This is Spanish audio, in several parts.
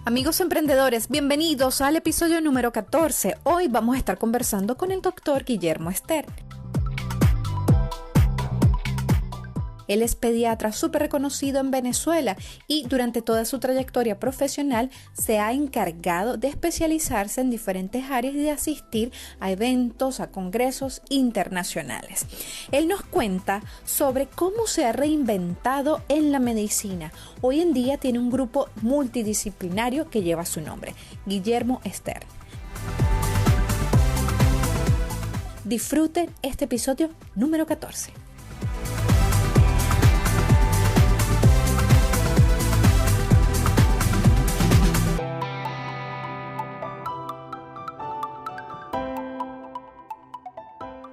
Amigos emprendedores, bienvenidos al episodio número 14. Hoy vamos a estar conversando con el doctor Guillermo Ester. Él es pediatra súper reconocido en Venezuela y durante toda su trayectoria profesional se ha encargado de especializarse en diferentes áreas y de asistir a eventos, a congresos internacionales. Él nos cuenta sobre cómo se ha reinventado en la medicina. Hoy en día tiene un grupo multidisciplinario que lleva su nombre, Guillermo Ester. Disfruten este episodio número 14.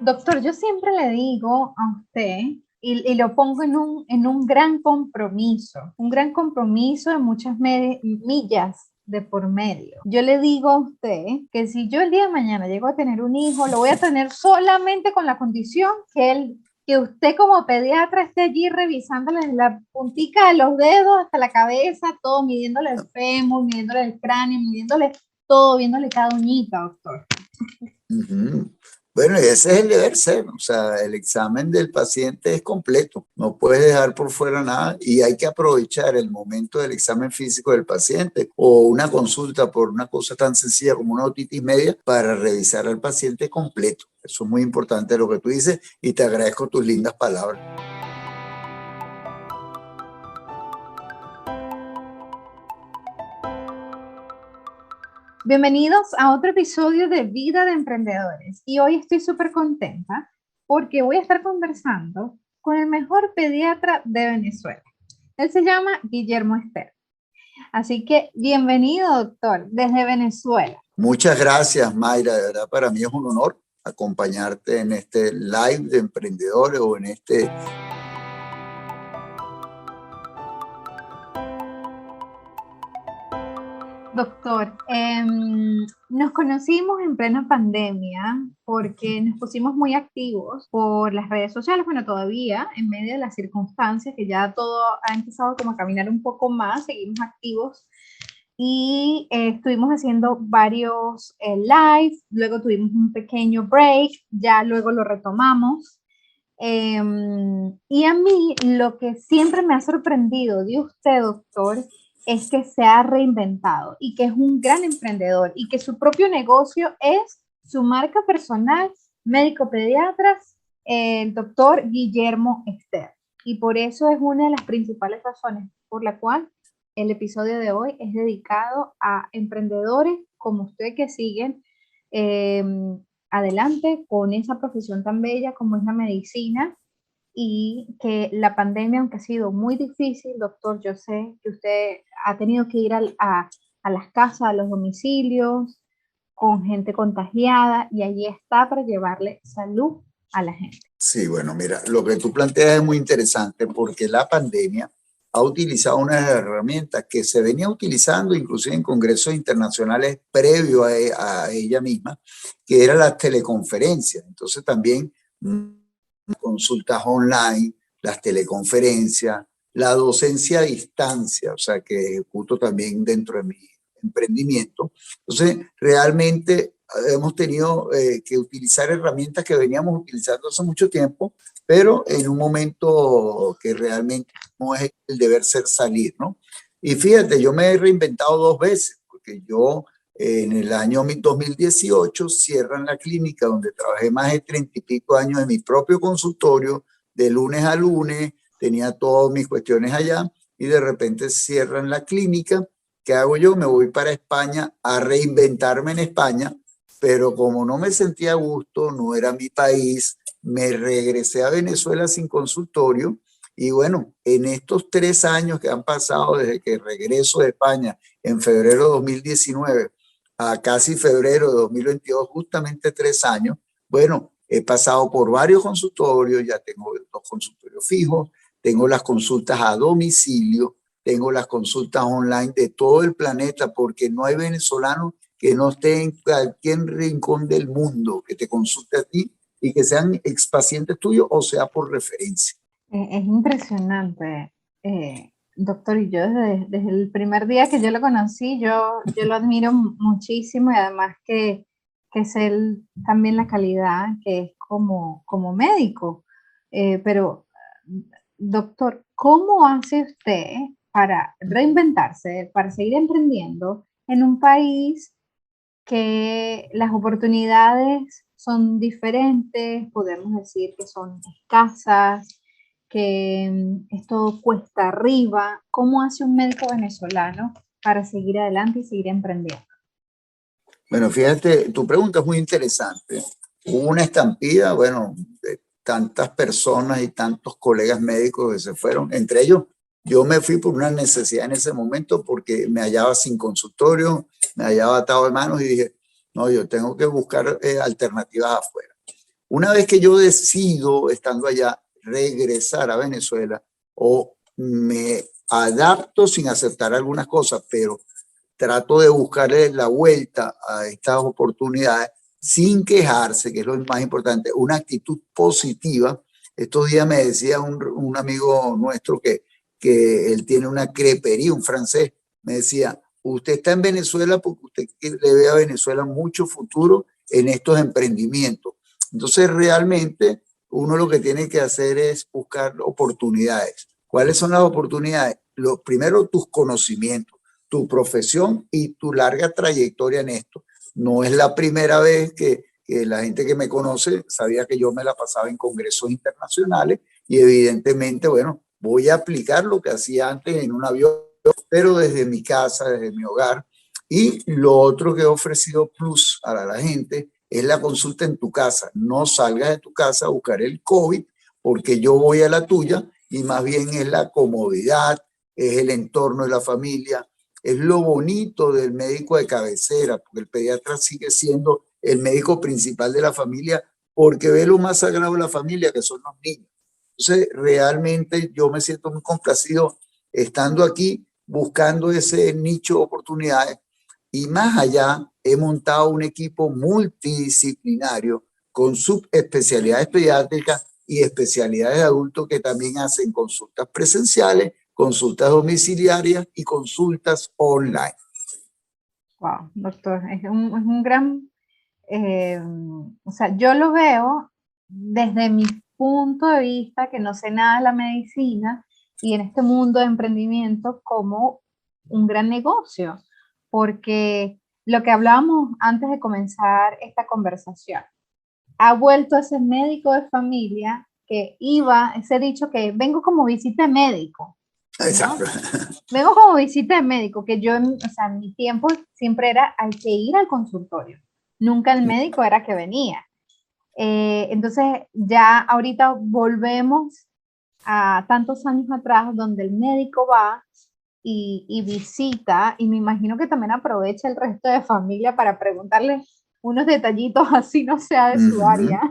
Doctor, yo siempre le digo a usted, y lo pongo en un gran compromiso de muchas millas de por medio. Yo le digo a usted que si yo el día de mañana llego a tener un hijo, lo voy a tener solamente con la condición que usted como pediatra esté allí revisándole desde la puntica de los dedos hasta la cabeza, todo, midiéndole el fémur, midiéndole el cráneo, midiéndole todo, viéndole cada uñita, doctor. Bueno, y ese es el deber ser, o sea, el examen del paciente es completo, no puedes dejar por fuera nada y hay que aprovechar el momento del examen físico del paciente o una consulta por una cosa tan sencilla como una otitis media para revisar al paciente completo. Eso es muy importante lo que tú dices y te agradezco tus lindas palabras. Bienvenidos a otro episodio de Vida de Emprendedores y hoy estoy súper contenta porque voy a estar conversando con el mejor pediatra de Venezuela. Él se llama Guillermo Ester. Así que bienvenido, doctor, desde Venezuela. Muchas gracias, Mayra. De verdad, para mí es un honor acompañarte en este live de emprendedores o en este... Doctor, nos conocimos en plena pandemia porque nos pusimos muy activos por las redes sociales, bueno, todavía en medio de las circunstancias que ya todo ha empezado como a caminar un poco más, seguimos activos y estuvimos haciendo varios live, luego tuvimos un pequeño break, ya luego lo retomamos. Y a mí lo que siempre me ha sorprendido de usted, doctor, es que se ha reinventado y que es un gran emprendedor y que su propio negocio es su marca personal, médico pediatra, el doctor Guillermo Ester. Y por eso es una de las principales razones por la cual el episodio de hoy es dedicado a emprendedores como usted que siguen adelante con esa profesión tan bella como es la medicina. Y que la pandemia, aunque ha sido muy difícil, doctor, yo sé que usted ha tenido que ir a las casas, a los domicilios, con gente contagiada, y allí está para llevarle salud a la gente. Sí, bueno, mira, lo que tú planteas es muy interesante porque la pandemia ha utilizado unas herramientas que se venía utilizando inclusive en congresos internacionales previo a ella misma, que era la teleconferencia. Entonces también consultas online, las teleconferencias, la docencia a distancia, o sea, que ejecuto también dentro de mi emprendimiento. Entonces, realmente hemos tenido que utilizar herramientas que veníamos utilizando hace mucho tiempo, pero en un momento que realmente no es el deber ser salir, ¿no? Y fíjate, yo me he reinventado 2 veces, porque yo en el año 2018 cierran la clínica donde trabajé más de 30 y pico años en mi propio consultorio, de lunes a lunes, tenía todas mis cuestiones allá y de repente cierran la clínica. ¿Qué hago yo? Me voy para España a reinventarme en España, pero como no me sentía a gusto, no era mi país, me regresé a Venezuela sin consultorio y bueno, en estos 3 años que han pasado desde que regreso de España en febrero de 2019 a casi febrero de 2022, justamente 3 años, bueno, he pasado por varios consultorios, ya tengo 2 consultorios fijos, tengo las consultas a domicilio, tengo las consultas online de todo el planeta, porque no hay venezolano que no esté en cualquier rincón del mundo, que te consulte a ti y que sean expacientes tuyos o sea por referencia. Es impresionante, Doctor, y yo desde el primer día que yo lo conocí, yo lo admiro muchísimo y además que sé también la calidad que es como médico. Pero, doctor, ¿cómo hace usted para reinventarse, para seguir emprendiendo en un país que las oportunidades son diferentes, podemos decir que son escasas, que esto cuesta arriba? ¿Cómo hace un médico venezolano para seguir adelante y seguir emprendiendo? Bueno, fíjate, tu pregunta es muy interesante. Hubo una estampida, bueno, de tantas personas y tantos colegas médicos que se fueron. Entre ellos, yo me fui por una necesidad en ese momento porque me hallaba sin consultorio, me hallaba atado de manos y dije, no, yo tengo que buscar alternativas afuera. Una vez que yo decido, estando allá, regresar a Venezuela o me adapto sin aceptar algunas cosas, pero trato de buscarle la vuelta a estas oportunidades sin quejarse, que es lo más importante, una actitud positiva. Estos días me decía un amigo nuestro que él tiene una crepería, un francés, me decía, usted está en Venezuela porque usted le ve a Venezuela mucho futuro en estos emprendimientos. Entonces, realmente, uno lo que tiene que hacer es buscar oportunidades. ¿Cuáles son las oportunidades? Lo primero, tus conocimientos, tu profesión y tu larga trayectoria en esto. No es la primera vez que la gente que me conoce sabía que yo me la pasaba en congresos internacionales y evidentemente, bueno, voy a aplicar lo que hacía antes en un avión, pero desde mi casa, desde mi hogar. Y lo otro que he ofrecido plus a la gente es la consulta en tu casa. No salgas de tu casa a buscar el COVID porque yo voy a la tuya y más bien es la comodidad, es el entorno de la familia, es lo bonito del médico de cabecera, porque el pediatra sigue siendo el médico principal de la familia porque ve lo más sagrado de la familia, que son los niños. Entonces, realmente yo me siento muy complacido estando aquí buscando ese nicho de oportunidades y más allá he montado un equipo multidisciplinario con subespecialidades pediátricas y especialidades de adultos que también hacen consultas presenciales, consultas domiciliarias y consultas online. Wow, doctor, es un gran, o sea, yo lo veo desde mi punto de vista, que no sé nada de la medicina, y en este mundo de emprendimiento como un gran negocio, porque lo que hablábamos antes de comenzar esta conversación, ha vuelto ese médico de familia que iba, ese dicho que vengo como visita de médico, ¿no? Exacto. Vengo como visita de médico, que yo, o sea, en mi tiempo siempre era hay que ir al consultorio, nunca el médico era que venía. Entonces ya ahorita volvemos a tantos años atrás donde el médico va y visita y me imagino que también aprovecha el resto de familia para preguntarle unos detallitos así no sea de su área.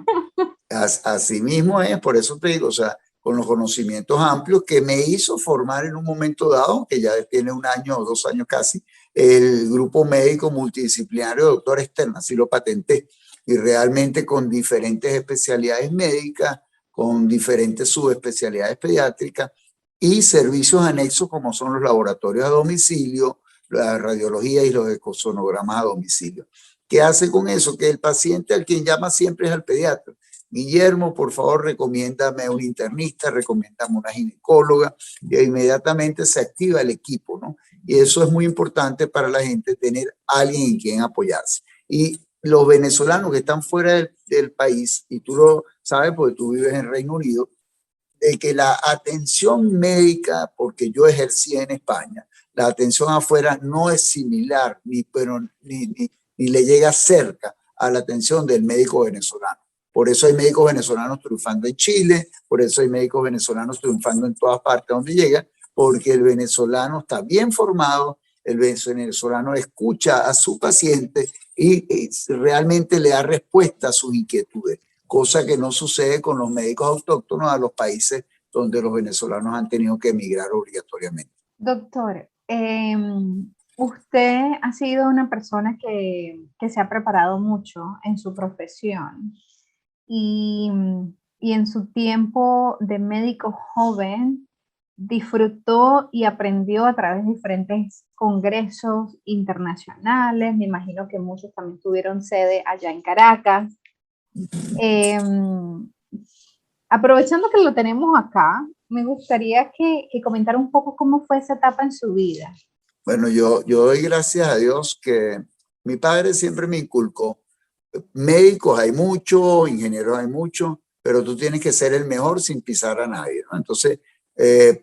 Así mismo es, por eso te digo, o sea, con los conocimientos amplios que me hizo formar en un momento dado, que ya tiene un año o 2 años casi, el grupo médico multidisciplinario de doctor externa, así lo patenté, y realmente con diferentes especialidades médicas, con diferentes subespecialidades pediátricas y servicios anexos como son los laboratorios a domicilio, la radiología y los ecosonogramas a domicilio. ¿Qué hace con eso? Que el paciente al quien llama siempre es al pediatra. Guillermo, por favor, recomiéndame un internista, recomiéndame una ginecóloga, y inmediatamente se activa el equipo, ¿no? Y eso es muy importante para la gente, tener alguien en quien apoyarse. Y los venezolanos que están fuera del país, y tú lo sabes porque tú vives en Reino Unido, de que la atención médica, porque yo ejercí en España, la atención afuera no es similar, ni le llega cerca a la atención del médico venezolano. Por eso hay médicos venezolanos triunfando en Chile, por eso hay médicos venezolanos triunfando en todas partes donde llegan, porque el venezolano está bien formado, el venezolano escucha a su paciente y realmente le da respuesta a sus inquietudes, cosa que no sucede con los médicos autóctonos a los países donde los venezolanos han tenido que emigrar obligatoriamente. Doctor, usted ha sido una persona que se ha preparado mucho en su profesión y, y en su tiempo de médico joven disfrutó y aprendió a través de diferentes congresos internacionales. Me imagino que muchos también tuvieron sede allá en Caracas. Eh, Aprovechando que lo tenemos acá, me gustaría que comentara un poco cómo fue esa etapa en su vida. Bueno, yo doy gracias a Dios que mi padre siempre me inculcó. Médicos hay muchos, ingenieros hay muchos, pero tú tienes que ser el mejor sin pisar a nadie, ¿no? Entonces,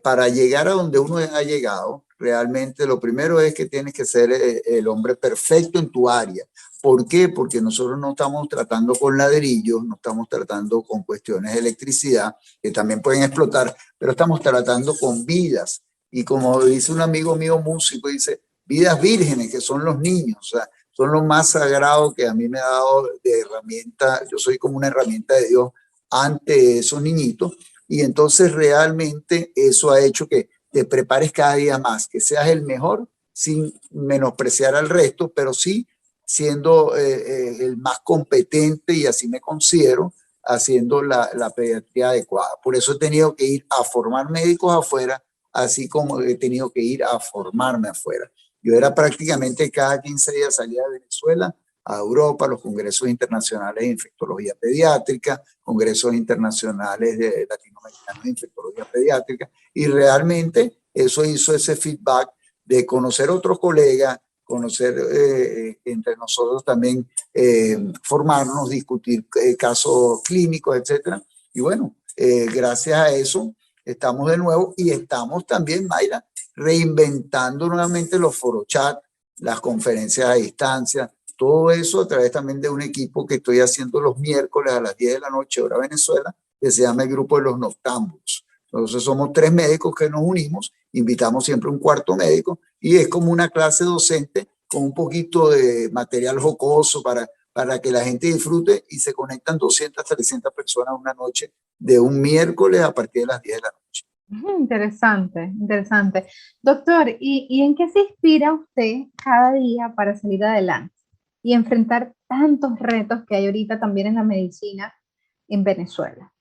para llegar a donde uno ha llegado, realmente lo primero es que tienes que ser el hombre perfecto en tu área. ¿Por qué? Porque nosotros no estamos tratando con ladrillos, no estamos tratando con cuestiones de electricidad, que también pueden explotar, pero estamos tratando con vidas. Y como dice un amigo mío músico, dice, vidas vírgenes, que son los niños, o sea, son lo más sagrado que a mí me ha dado de herramienta. Yo soy como una herramienta de Dios ante esos niñitos. Y entonces realmente eso ha hecho que te prepares cada día más, que seas el mejor sin menospreciar al resto, pero sí siendo el más competente, y así me considero, haciendo la pediatría adecuada. Por eso he tenido que ir a formar médicos afuera, así como he tenido que ir a formarme afuera. Yo era prácticamente cada 15 días salía de Venezuela a Europa, los congresos internacionales de infectología pediátrica, congresos internacionales de latinoamericanos de infectología pediátrica, y realmente eso hizo ese feedback de conocer otros colegas, conocer entre nosotros también, formarnos, discutir casos clínicos, etcétera. Y bueno, gracias a eso estamos de nuevo y estamos también, Mayra, reinventando nuevamente los forochats, las conferencias a distancia, todo eso a través también de un equipo que estoy haciendo los miércoles a las 10 de la noche, hora Venezuela, que se llama el Grupo de los Noctámbulos. Entonces somos 3 médicos que nos unimos, invitamos siempre un cuarto médico y es como una clase docente con un poquito de material jocoso para que la gente disfrute, y se conectan 200, 300 personas una noche de un miércoles a partir de las 10 de la noche. Interesante, interesante. Doctor, ¿y en qué se inspira usted cada día para salir adelante y enfrentar tantos retos que hay ahorita también en la medicina en Venezuela?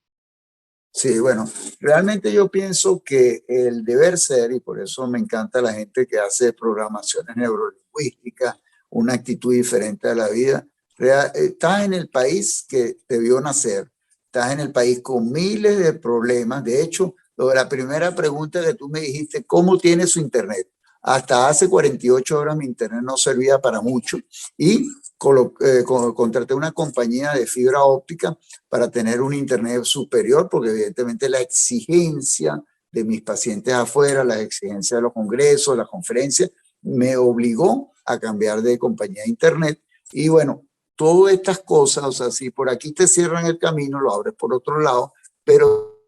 Sí, bueno, realmente yo pienso que el deber ser, y por eso me encanta la gente que hace programaciones neurolingüísticas, una actitud diferente a la vida. Estás en el país que te vio nacer, estás en el país con miles de problemas. De hecho, la primera pregunta que tú me dijiste, ¿cómo tiene su internet? Hasta hace 48 horas mi internet no servía para mucho y contraté una compañía de fibra óptica para tener un internet superior, porque evidentemente la exigencia de mis pacientes afuera, la exigencia de los congresos, las conferencias, me obligó a cambiar de compañía de internet. Y bueno, todas estas cosas, o sea, si por aquí te cierran el camino, lo abres por otro lado, pero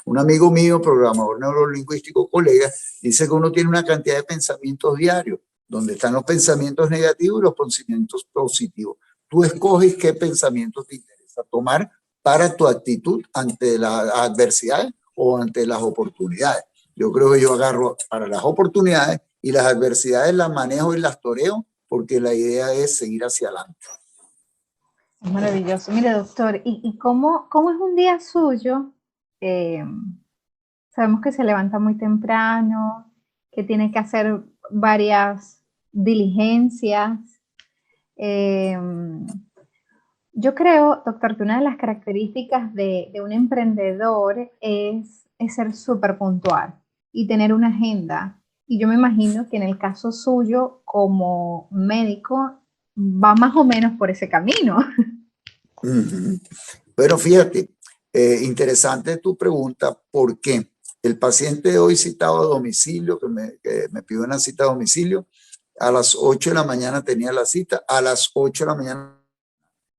un amigo mío, programador neurolingüístico, colega, dice que uno tiene una cantidad de pensamientos diarios, donde están los pensamientos negativos y los pensamientos positivos. Tú escoges qué pensamientos te interesa tomar para tu actitud ante las adversidades o ante las oportunidades. Yo creo que yo agarro para las oportunidades, y las adversidades las manejo y las toreo, porque la idea es seguir hacia adelante. Es maravilloso. Mire, doctor, ¿y cómo es un día suyo? Eh, Sabemos que se levanta muy temprano, que tiene que hacer varias diligencias. Eh, yo creo, doctor, que una de las características de un emprendedor es ser súper puntual y tener una agenda. Y yo me imagino que en el caso suyo, como médico, va más o menos por ese camino. Bueno, fíjate, interesante tu pregunta, porque el paciente de hoy citado a domicilio, que me pidió una cita a domicilio, a las 8 de la mañana tenía la cita, a las 8 de la mañana.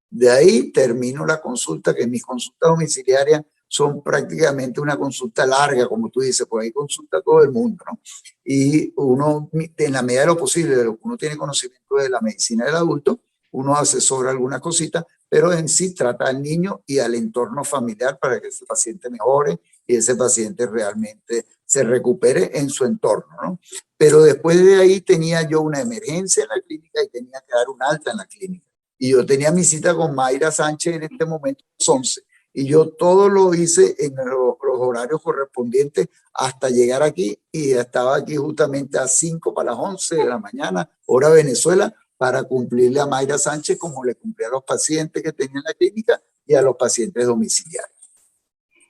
De ahí termino la consulta, que mis consultas domiciliarias son prácticamente una consulta larga, como tú dices, pues ahí consulta todo el mundo, ¿no? Y uno, en la medida de lo posible, de lo que uno tiene conocimiento de la medicina del adulto, uno asesora algunas cositas, pero en sí trata al niño y al entorno familiar para que ese paciente mejore y ese paciente realmente se recupere en su entorno, ¿no? Pero después de ahí tenía yo una emergencia en la clínica y tenía que dar un alta en la clínica. Y yo tenía mi cita con Mayra Sánchez en este momento, a las 11. Y yo todo lo hice en los horarios correspondientes hasta llegar aquí, y estaba aquí justamente a 5 para las 11 de la mañana, hora Venezuela, para cumplirle a Mayra Sánchez como le cumplía a los pacientes que tenía en la clínica y a los pacientes domiciliarios.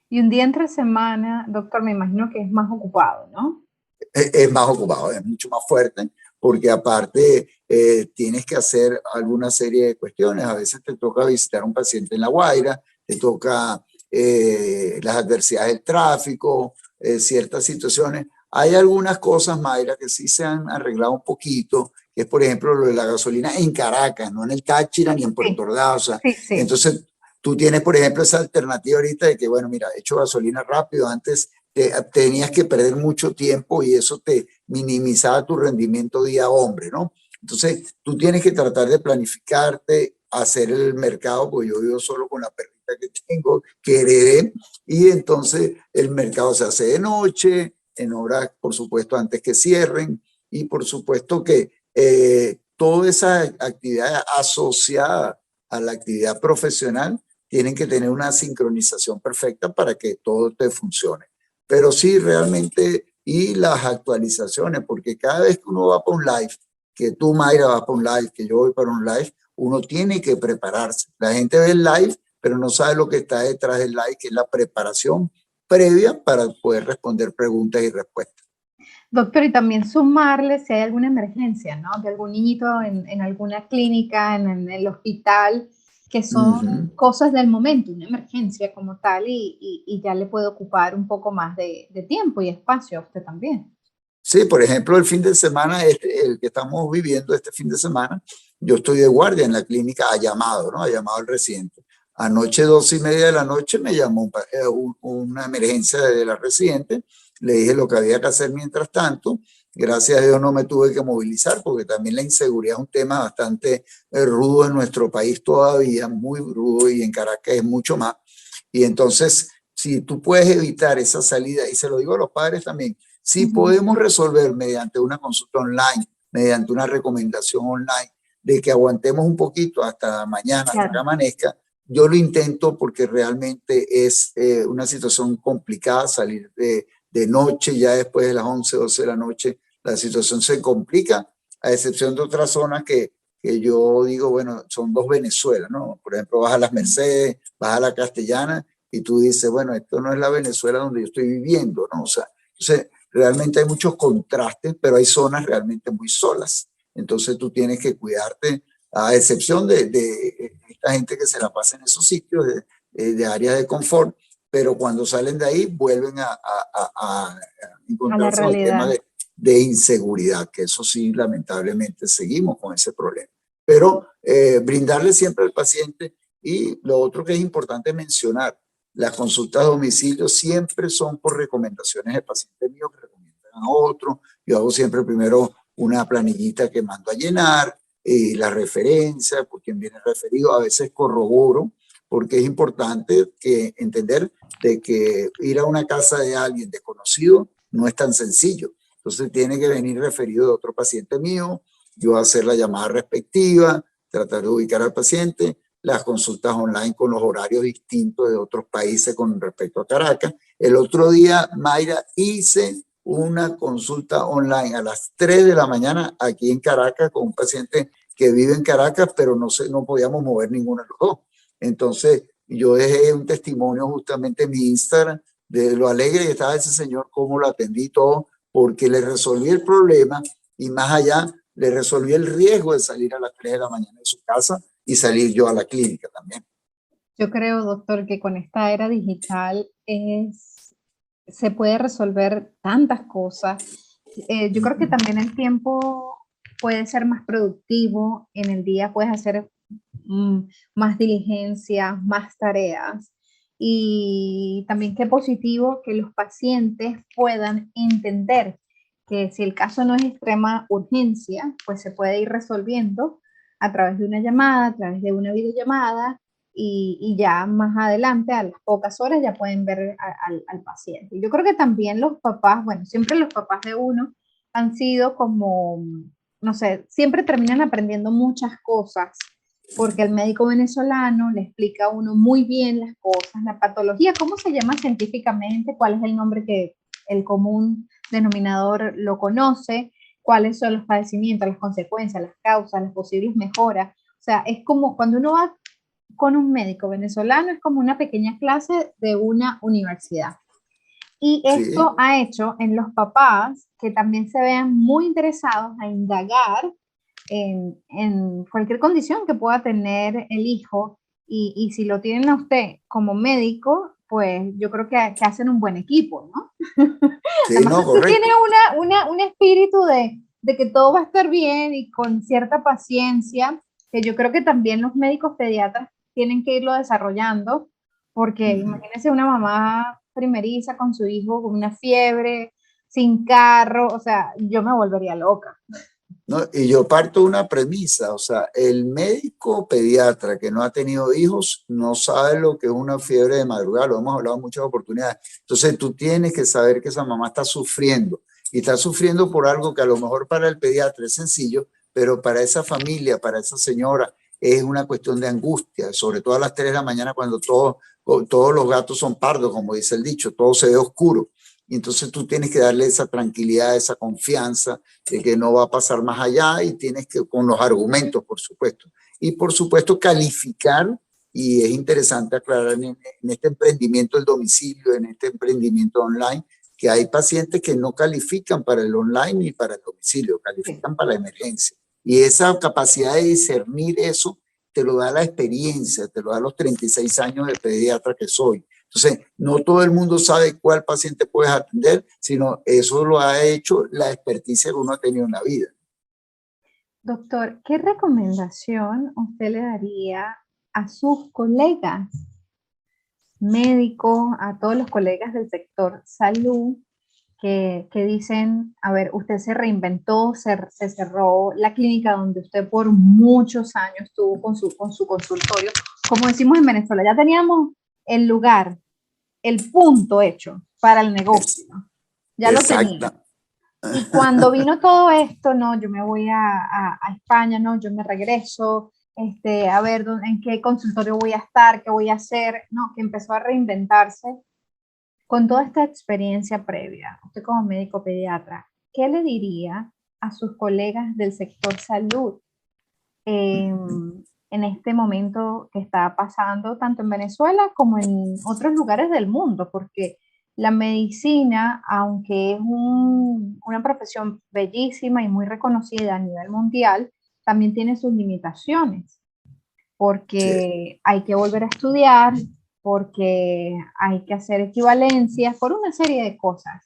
Y un día entre semana, doctor, me imagino que es más ocupado, ¿no? Es más ocupado, es mucho más fuerte, porque aparte tienes que hacer alguna serie de cuestiones. A veces te toca visitar a un paciente en La Guaira, te toca las adversidades del tráfico, ciertas situaciones. Hay algunas cosas, Mayra, que sí se han arreglado un poquito, que es, por ejemplo, lo de la gasolina en Caracas, no en el Táchira ni en Puerto Ordaz. O sea, Sí. entonces, tú tienes, por ejemplo, esa alternativa ahorita de que, bueno, mira, he hecho gasolina rápido. Antes tenías que perder mucho tiempo y eso te minimizaba tu rendimiento día hombre, ¿no? Entonces, tú tienes que tratar de planificarte, hacer el mercado, porque yo vivo solo con la perrita que tengo, que heredé, y entonces el mercado se hace de noche, en horas, por supuesto, antes que cierren, y por supuesto que toda esa actividad asociada a la actividad profesional tienen que tener una sincronización perfecta para que todo te funcione. Pero sí, realmente, y las actualizaciones, porque cada vez que uno va para un live, que tú, Mayra, vas para un live, que yo voy para un live, uno tiene que prepararse. La gente ve el live, pero no sabe lo que está detrás del live, que es la preparación previa para poder responder preguntas y respuestas. Doctor, y también sumarle si hay alguna emergencia, ¿no? De algún niñito en alguna clínica, en el hospital, que son cosas del momento, una emergencia como tal, y ya le puede ocupar un poco más de tiempo y espacio a usted también. Sí, por ejemplo, el fin de semana, el que estamos viviendo este fin de semana, yo estoy de guardia en la clínica, ha llamado, ¿no? Ha llamado al residente. Anoche, 12:30 de la noche, me llamó una emergencia de la residente. Le dije lo que había que hacer mientras tanto. Gracias a Dios no me tuve que movilizar, porque también la inseguridad es un tema bastante rudo en nuestro país todavía, muy rudo, y en Caracas es mucho más. Y entonces, si tú puedes evitar esa salida, y se lo digo a los padres también, si podemos resolver mediante una consulta online, mediante una recomendación online, de que aguantemos un poquito hasta mañana, hasta que amanezca, yo lo intento, porque realmente es una situación complicada salir de noche, ya después de las 11, 12 de la noche, la situación se complica, a excepción de otras zonas que yo digo, bueno, son dos Venezuelas, ¿no? Por ejemplo, vas a las Mercedes, vas a la Castellana, y tú dices, bueno, esto no es la Venezuela donde yo estoy viviendo, ¿no? O sea, entonces, realmente hay muchos contrastes, pero hay zonas realmente muy solas. Entonces tú tienes que cuidarte, a excepción de esta gente que se la pasa en esos sitios de áreas de confort, pero cuando salen de ahí vuelven a encontrarse con el tema de inseguridad, que eso sí, lamentablemente seguimos con ese problema. Pero brindarle siempre al paciente, y lo otro que es importante mencionar, las consultas a domicilio siempre son por recomendaciones del paciente mío que recomiendan a otro. Yo hago siempre primero una planillita que mando a llenar, la referencia, por quien viene referido. A veces corroboro, porque es importante entender de que ir a una casa de alguien desconocido no es tan sencillo. Entonces tiene que venir referido de otro paciente mío, yo hacer la llamada respectiva, tratar de ubicar al paciente, las consultas online con los horarios distintos de otros países con respecto a Caracas. El otro día, Mayra, hice una consulta online a las 3 de la mañana aquí en Caracas con un paciente que vive en Caracas, pero no podíamos mover ninguno de los dos. Entonces, yo dejé un testimonio justamente en mi Instagram de lo alegre que estaba ese señor, cómo lo atendí y todo, porque le resolví el problema, y más allá, le resolví el riesgo de salir a las 3 de la mañana de su casa y salir yo a la clínica también. Yo creo, doctor, que con esta era digital se puede resolver tantas cosas. Yo creo que también el tiempo puede ser más productivo. En el día puedes hacer más diligencias, más tareas. Y también qué positivo que los pacientes puedan entender que si el caso no es extrema urgencia, pues se puede ir resolviendo a través de una llamada, a través de una videollamada, y ya más adelante, a las pocas horas, ya pueden ver al paciente. Yo creo que también los papás, bueno, siempre los papás de uno han sido como, no sé, siempre terminan aprendiendo muchas cosas porque el médico venezolano le explica a uno muy bien las cosas, la patología, cómo se llama científicamente, cuál es el nombre que el común denominador lo conoce, cuáles son los padecimientos, las consecuencias, las causas, las posibles mejoras. O sea, es como cuando uno va con un médico venezolano, es como una pequeña clase de una universidad. Y Sí, esto ha hecho en los papás que también se vean muy interesados a indagar en cualquier condición que pueda tener el hijo y si lo tienen a usted como médico, pues yo creo que hacen un buen equipo, ¿no? sí, Además que no, usted tiene correcto. un espíritu de que todo va a estar bien y con cierta paciencia, que yo creo que también los médicos pediatras tienen que irlo desarrollando, porque Ujú. imagínese una mamá primeriza con su hijo con una fiebre, sin carro, o sea, yo me volvería loca. ¿No? Y yo parto de una premisa, o sea, el médico pediatra que no ha tenido hijos no sabe lo que es una fiebre de madrugada, lo hemos hablado en muchas oportunidades. Entonces tú tienes que saber que esa mamá está sufriendo y está sufriendo por algo que a lo mejor para el pediatra es sencillo, pero para esa familia, para esa señora, es una cuestión de angustia, sobre todo a las 3 de la mañana cuando todos los gatos son pardos, como dice el dicho, todo se ve oscuro. Y entonces tú tienes que darle esa tranquilidad, esa confianza de que no va a pasar más allá y tienes que, con los argumentos, por supuesto. Y por supuesto, calificar, y es interesante aclarar en este emprendimiento del domicilio, en este emprendimiento online, que hay pacientes que no califican para el online ni para el domicilio, Sí. califican para la emergencia. Y esa capacidad de discernir eso te lo da la experiencia, te lo da los 36 años de pediatra que soy. Entonces, no todo el mundo sabe cuál paciente puedes atender, sino eso lo ha hecho la experticia que uno ha tenido en la vida. Doctor, ¿qué recomendación usted le daría a sus colegas médicos, a todos los colegas del sector salud que dicen, a ver, usted se reinventó, se cerró la clínica donde usted por muchos años estuvo con su consultorio? Como decimos en Venezuela, ya teníamos el lugar, el punto hecho para el negocio, Es, ya lo tenía. exacta. Y cuando vino todo esto, no, yo me voy a España, no, yo me regreso, a ver en qué consultorio voy a estar, qué voy a hacer, no, que empezó a reinventarse. Con toda esta experiencia previa, usted como médico pediatra, ¿qué le diría a sus colegas del sector salud en este momento que está pasando tanto en Venezuela como en otros lugares del mundo? Porque la medicina, aunque es una profesión bellísima y muy reconocida a nivel mundial, también tiene sus limitaciones, Sí, porque hay que volver a estudiar, porque hay que hacer equivalencias, por una serie de cosas.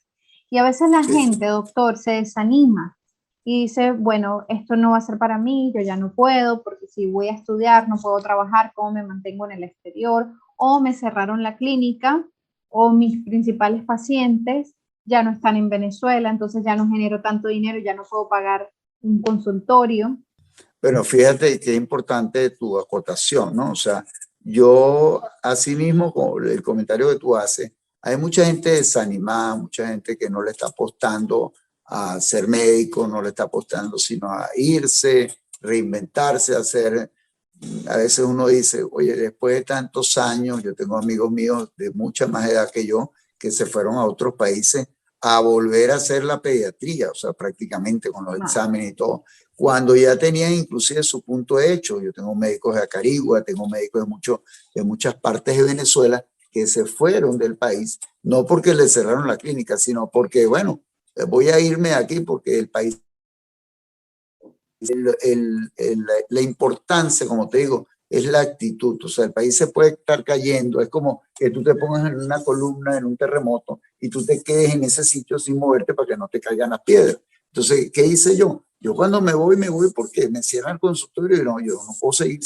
Y a veces la sí. gente, doctor, se desanima y dice, bueno, esto no va a ser para mí, yo ya no puedo, porque si voy a estudiar, no puedo trabajar, ¿cómo me mantengo en el exterior? O me cerraron la clínica, o mis principales pacientes ya no están en Venezuela, entonces ya no genero tanto dinero, ya no puedo pagar un consultorio. Bueno, fíjate que es importante tu acotación, ¿no? O sea, yo, así mismo, con el comentario que tú haces, hay mucha gente desanimada, mucha gente que no le está apostando a ser médico, no le está apostando sino a irse, reinventarse, hacer. A veces uno dice, oye, después de tantos años, yo tengo amigos míos de mucha más edad que yo que se fueron a otros países a volver a hacer la pediatría, o sea, prácticamente con los exámenes y todo, cuando ya tenían inclusive su punto hecho. Yo tengo médicos de Acarigua, tengo médicos de muchas partes de Venezuela que se fueron del país, no porque le cerraron la clínica, sino porque, bueno, voy a irme aquí porque el país la importancia, como te digo, es la actitud. O sea, el país se puede estar cayendo. Es como que tú te pongas en una columna, en un terremoto, y tú te quedes en ese sitio sin moverte para que no te caigan las piedras. Entonces, ¿qué hice yo? Yo cuando me voy porque me cierran el consultorio y no, yo no puedo seguir,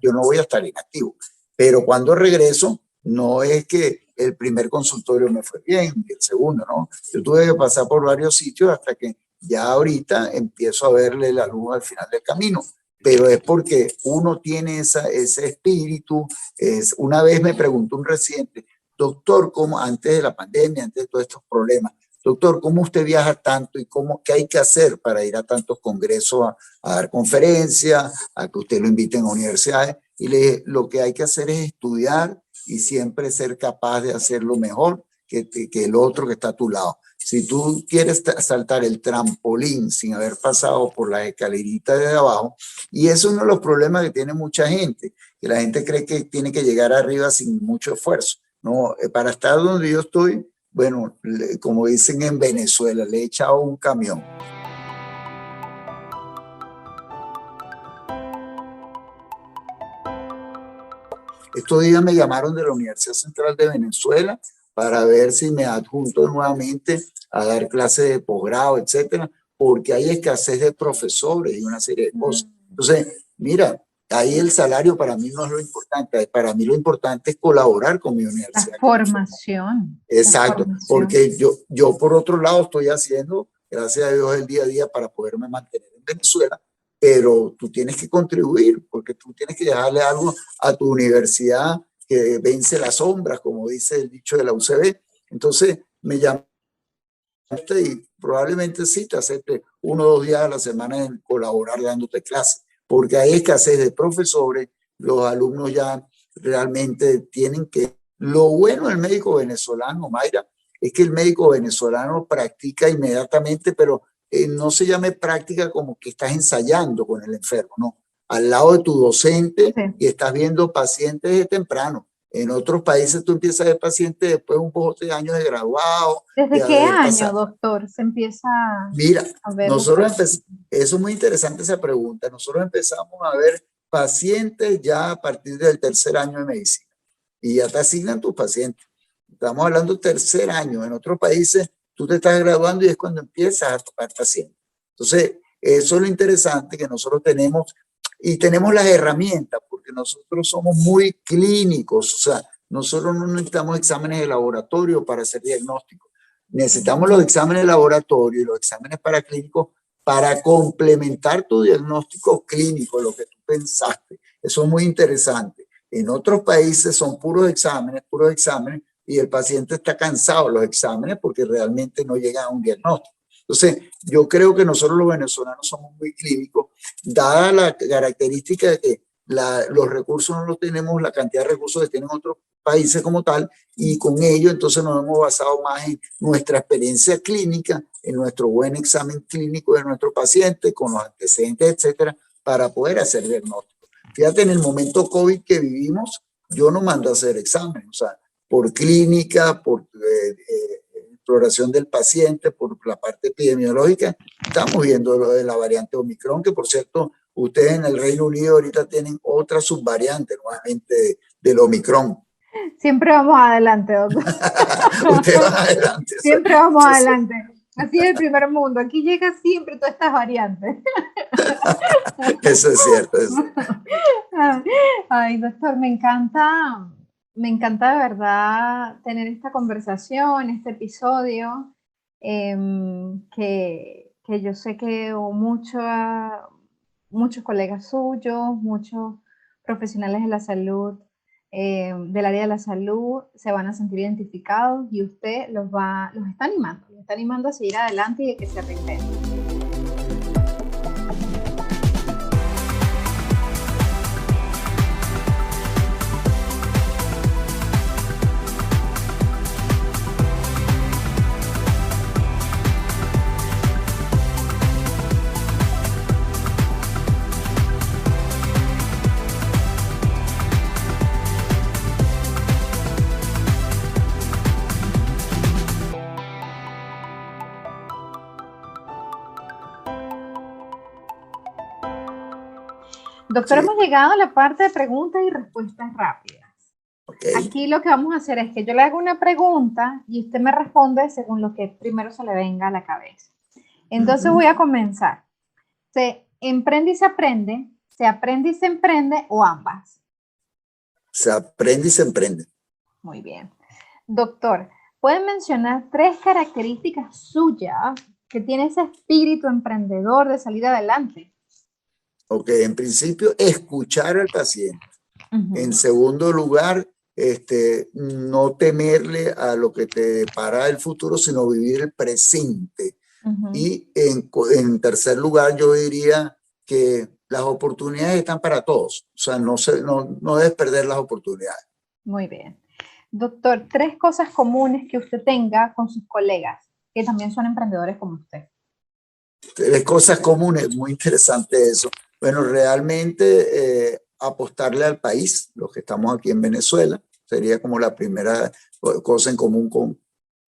yo no voy a estar inactivo. Pero cuando regreso, no es que el primer consultorio me fue bien, el segundo, ¿no? Yo tuve que pasar por varios sitios hasta que ya ahorita empiezo a verle la luz al final del camino, pero es porque uno tiene ese espíritu. Una vez me preguntó un residente, doctor, ¿cómo antes de la pandemia, antes de todos estos problemas, doctor, ¿cómo usted viaja tanto y qué hay que hacer para ir a tantos congresos, a dar conferencias, a que usted lo inviten a universidades? Y le dije, lo que hay que hacer es estudiar y siempre ser capaz de hacerlo mejor que el otro que está a tu lado. Si tú quieres saltar el trampolín sin haber pasado por las escaleritas de abajo, y eso es uno de los problemas que tiene mucha gente, que la gente cree que tiene que llegar arriba sin mucho esfuerzo. No, para estar donde yo estoy, bueno, como dicen en Venezuela, le he echado un camión. Estos días me llamaron de la Universidad Central de Venezuela para ver si me adjunto nuevamente a dar clases de posgrado, etcétera, porque hay escasez de profesores y una serie de cosas. Entonces, mira, ahí el salario para mí no es lo importante. Para mí lo importante es colaborar con mi universidad. La formación. Exacto, la formación. porque yo por otro lado estoy haciendo, gracias a Dios, el día a día para poderme mantener en Venezuela, pero tú tienes que contribuir, porque tú tienes que dejarle algo a tu universidad que vence las sombras, como dice el dicho de la UCB. Entonces me llamaste y probablemente sí te acepte 1 o 2 días a la semana en colaborar dándote clases, porque hay escasez de profesores, los alumnos ya realmente tienen que... Lo bueno del médico venezolano, Mayra, es que el médico venezolano practica inmediatamente, pero no se llame práctica como que estás ensayando con el enfermo, no. Al lado de tu docente, sí, y estás viendo pacientes de temprano. En otros países tú empiezas a ver pacientes después de un poco de años de graduado. ¿Desde qué año, doctor, se empieza a ver? Nosotros eso es muy interesante esa pregunta. Nosotros empezamos a ver pacientes ya a partir del 3er año de medicina. Y ya te asignan tus pacientes. Estamos hablando del 3er año. En otros países tú te estás graduando y es cuando empiezas a tocar pacientes. Entonces, eso es lo interesante que nosotros tenemos, y tenemos las herramientas, porque nosotros somos muy clínicos. O sea, nosotros no necesitamos exámenes de laboratorio para hacer diagnósticos. Necesitamos los exámenes de laboratorio y los exámenes paraclínicos para complementar tu diagnóstico clínico, lo que tú pensaste. Eso es muy interesante. En otros países son puros exámenes, y el paciente está cansado de los exámenes porque realmente no llega a un diagnóstico. Entonces, yo creo que nosotros los venezolanos somos muy clínicos, dada la característica de que los recursos no los tenemos, la cantidad de recursos que tienen otros países como tal, y con ello entonces nos hemos basado más en nuestra experiencia clínica, en nuestro buen examen clínico de nuestro paciente, con los antecedentes, etcétera, para poder hacer diagnóstico. Fíjate, en el momento COVID que vivimos, yo no mando a hacer exámenes, o sea, por clínica, por exploración del paciente, por la parte epidemiológica, estamos viendo lo de la variante Omicron, que por cierto, ustedes en el Reino Unido ahorita tienen otra subvariante nuevamente del Omicron. Siempre vamos adelante, doctor. Ustedes van adelante. Siempre vamos adelante. Así es el primer mundo. Aquí llega siempre todas estas variantes. Eso es cierto. Eso. Ay, doctor, me encanta de verdad tener esta conversación, este episodio, que yo sé que muchos colegas suyos, muchos profesionales de la salud, del área de la salud, se van a sentir identificados, y usted los está animando a seguir adelante y a que se reinventen. Doctor, sí, hemos llegado a la parte de preguntas y respuestas rápidas. Okay. Aquí lo que vamos a hacer es que yo le hago una pregunta y usted me responde según lo que primero se le venga a la cabeza. Entonces voy a comenzar. ¿Se emprende y se aprende? ¿Se aprende y se emprende, o ambas? Se aprende y se emprende. Muy bien. Doctor, ¿pueden mencionar 3 características suyas que tiene ese espíritu emprendedor de salir adelante? Ok, en principio, escuchar al paciente. En segundo lugar, no temerle a lo que te depara el futuro, sino vivir el presente. Y en tercer lugar, yo diría que las oportunidades están para todos. O sea, no debes perder las oportunidades. Muy bien. Doctor, 3 cosas comunes que usted tenga con sus colegas, que también son emprendedores como usted. 3 cosas comunes, muy interesante eso. Bueno, realmente apostarle al país, los que estamos aquí en Venezuela, sería como la primera cosa en común con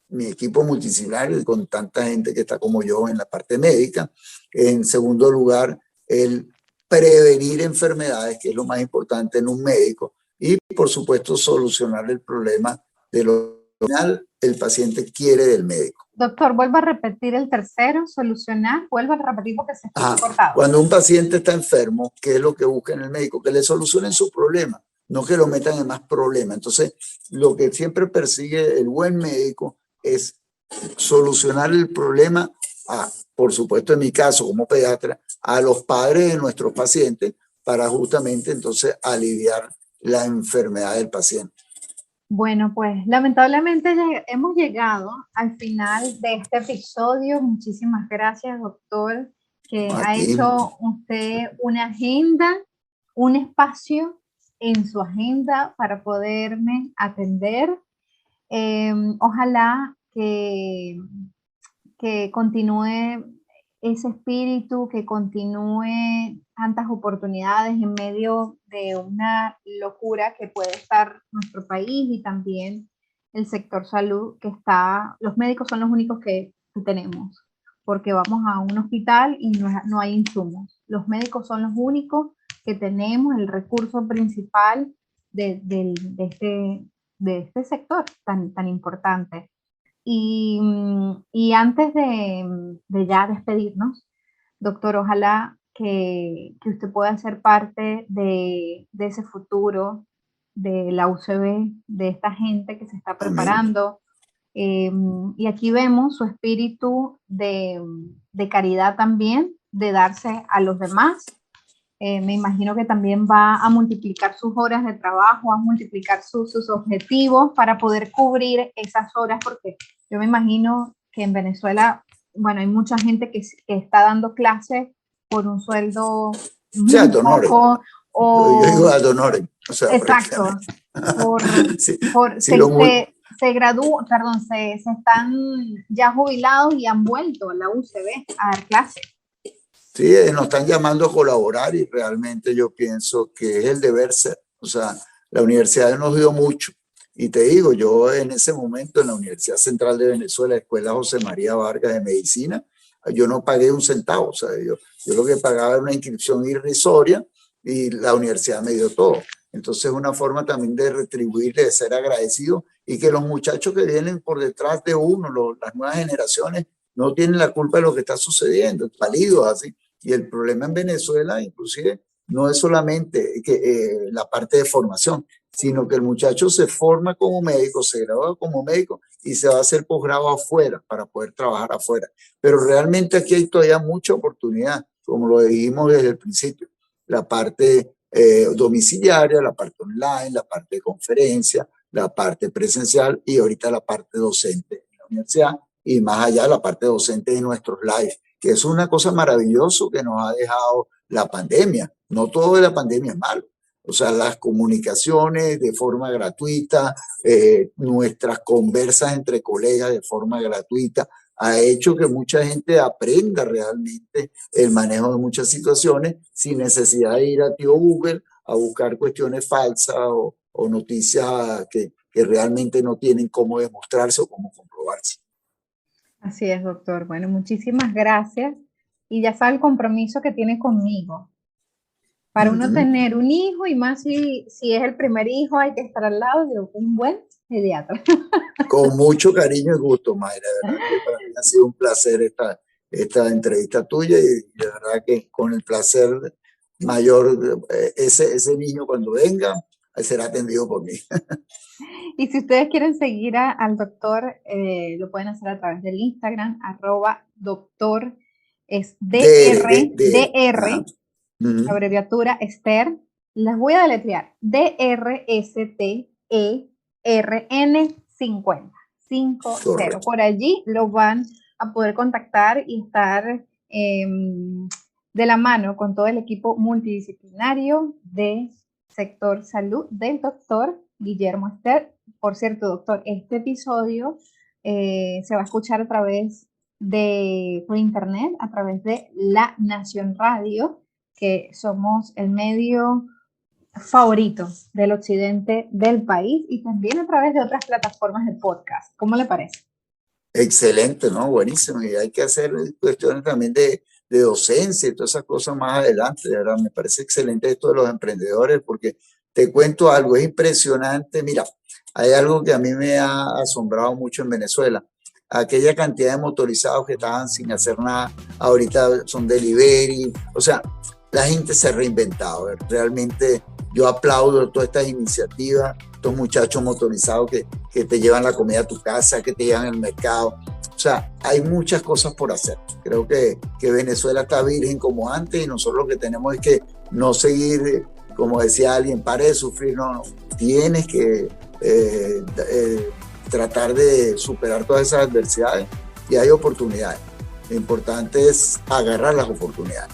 mi equipo multidisciplinario y con tanta gente que está como yo en la parte médica. En segundo lugar, el prevenir enfermedades, que es lo más importante en un médico, y por supuesto solucionar el problema de lo que el paciente quiere del médico. Doctor, vuelva a repetir el tercero, solucionar, vuelva a repetir porque se escucha cortado. Cuando un paciente está enfermo, ¿qué es lo que busca en el médico? Que le solucionen su problema, no que lo metan en más problemas. Entonces, lo que siempre persigue el buen médico es solucionar el problema, por supuesto en mi caso como pediatra, a los padres de nuestros pacientes para justamente entonces aliviar la enfermedad del paciente. Bueno, pues lamentablemente hemos llegado al final de este episodio. Muchísimas gracias, doctor, que ha hecho usted una agenda, un espacio en su agenda para poderme atender. Ojalá que continúe ese espíritu, que continúe tantas oportunidades en medio de una locura que puede estar nuestro país y también el sector salud que está, los médicos son los únicos que tenemos, porque vamos a un hospital y no hay insumos. Los médicos son los únicos que tenemos, el recurso principal de este sector tan importante. Y antes de ya despedirnos, doctor, ojalá que usted pueda ser parte de ese futuro de la UCB, de esta gente que se está preparando. Y aquí vemos su espíritu de caridad también, de darse a los demás. Me imagino que también va a multiplicar sus horas de trabajo, a multiplicar sus objetivos para poder cubrir esas horas, porque yo me imagino que en Venezuela, bueno, hay mucha gente que está dando clases por un sueldo muy poco. Yo digo ad honorem. O sea, exacto. Se están ya jubilados y han vuelto a la UCB a dar clases. Sí, nos están llamando a colaborar y realmente yo pienso que es el deber ser. O sea, la universidad nos dio mucho. Y te digo, yo en ese momento en la Universidad Central de Venezuela, Escuela José María Vargas de Medicina, yo no pagué un centavo. O sea, yo lo que pagaba era una inscripción irrisoria y la universidad me dio todo. Entonces es una forma también de retribuir, de ser agradecido y que los muchachos que vienen por detrás de uno, las nuevas generaciones, no tienen la culpa de lo que está sucediendo, es válido así. Y el problema en Venezuela, inclusive, no es solamente la parte de formación, sino que el muchacho se forma como médico, se gradúa como médico y se va a hacer posgrado afuera para poder trabajar afuera. Pero realmente aquí hay todavía mucha oportunidad, como lo dijimos desde el principio, la parte domiciliaria, la parte online, la parte de conferencia, la parte presencial y ahorita la parte docente en la universidad y más allá la parte docente de nuestros live, que es una cosa maravillosa que nos ha dejado la pandemia. No todo de la pandemia es malo. O sea, las comunicaciones de forma gratuita, nuestras conversas entre colegas de forma gratuita, ha hecho que mucha gente aprenda realmente el manejo de muchas situaciones sin necesidad de ir a tío Google a buscar cuestiones falsas o noticias que realmente no tienen cómo demostrarse o cómo comprobarse. Así es, doctor. Bueno, muchísimas gracias. Y ya sabe el compromiso que tiene conmigo. Para uno tener un hijo, y más si es el primer hijo, hay que estar al lado de un buen pediatra. Con mucho cariño y gusto, Mayra. De verdad que para mí ha sido un placer esta entrevista tuya y de verdad que con el placer mayor, ese niño cuando venga será atendido por mí. Y si ustedes quieren seguir al doctor, lo pueden hacer a través del Instagram, @doctor, es DR, abreviatura Esther. Les voy a deletrear, DRSTER, RN50. 50. Por allí lo van a poder contactar y estar de la mano con todo el equipo multidisciplinario de sector salud del doctor Guillermo Ester. Por cierto, doctor, este episodio se va a escuchar a través por internet, a través de La Nación Radio, que somos el medio favorito del occidente del país, y también a través de otras plataformas de podcast. ¿Cómo le parece? Excelente, ¿no? Buenísimo. Y hay que hacer cuestiones también de docencia y todas esas cosas más adelante, de verdad. Me parece excelente esto de los emprendedores, porque te cuento algo, es impresionante. Mira, hay algo que a mí me ha asombrado mucho en Venezuela. Aquella cantidad de motorizados que estaban sin hacer nada, ahorita son delivery. O sea, la gente se ha reinventado. Realmente yo aplaudo todas estas iniciativas, estos muchachos motorizados que te llevan la comida a tu casa, que te llevan al mercado. O sea, hay muchas cosas por hacer. Creo que Venezuela está virgen como antes, y nosotros lo que tenemos es que no seguir, como decía alguien, pare de sufrir. No. Tienes que tratar de superar todas esas adversidades, y hay oportunidades. Lo importante es agarrar las oportunidades.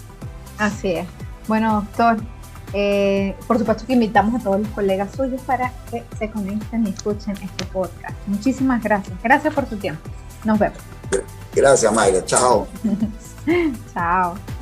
Así es. Bueno, doctor, por supuesto que invitamos a todos los colegas suyos para que se conecten y escuchen este podcast. Muchísimas gracias. Gracias por su tiempo. Nos vemos. Gracias, Mayra. Chao. Chao.